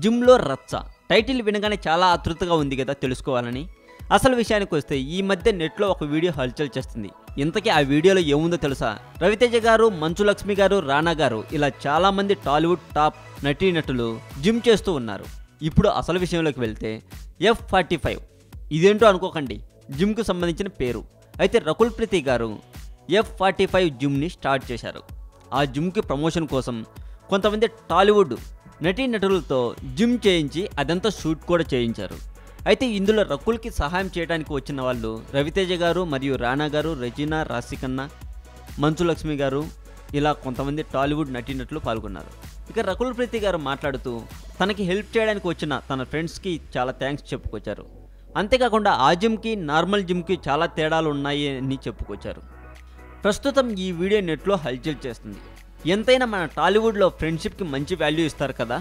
జిమ్లో రచ్చ టైటిల్ వినగానే చాలా ఆతృతగా ఉంది కదా తెలుసుకోవాలని. అసలు విషయానికి వస్తే ఈ మధ్య నెట్లో ఒక వీడియో హల్చల్ చేస్తుంది. ఇంతకీ ఆ వీడియోలో ఏముందో తెలుసా? రవితేజ గారు, మంచు లక్ష్మి గారు, రానా గారు ఇలా చాలామంది టాలీవుడ్ టాప్ నటీనటులు జిమ్ చేస్తూ ఉన్నారు. ఇప్పుడు అసలు విషయంలోకి వెళ్తే F45 ఇదేంటో అనుకోకండి, జిమ్కు సంబంధించిన పేరు. అయితే రకుల్ ప్రీతి గారు F45 జిమ్ని స్టార్ట్ చేశారు. ఆ జిమ్కి ప్రమోషన్ కోసం కొంతమంది టాలీవుడ్ నటీనటులతో జిమ్ చేయించి అదంతా షూట్ కూడా చేయించారు. అయితే ఇందులో రకుల్కి సహాయం చేయడానికి వచ్చిన వాళ్ళు రవితేజ గారు మరియు రానా గారు, రెజీనా, రాశికన్నా, మంచు లక్ష్మి గారు ఇలా కొంతమంది టాలీవుడ్ నటీనటులు పాల్గొన్నారు. ఇక రకుల్ ప్రీతి గారు మాట్లాడుతూ తనకి హెల్ప్ చేయడానికి వచ్చిన తన ఫ్రెండ్స్కి చాలా థ్యాంక్స్ చెప్పుకొచ్చారు. అంతేకాకుండా ఆ జిమ్కి నార్మల్ జిమ్కి చాలా తేడాలు ఉన్నాయి అని చెప్పుకొచ్చారు. ప్రస్తుతం ఈ వీడియో నెట్లో హల్చల్ చేస్తుంది. ఎంతైనా మన టాలీవుడ్లో ఫ్రెండ్షిప్కి మంచి వాల్యూ ఇస్తారు కదా.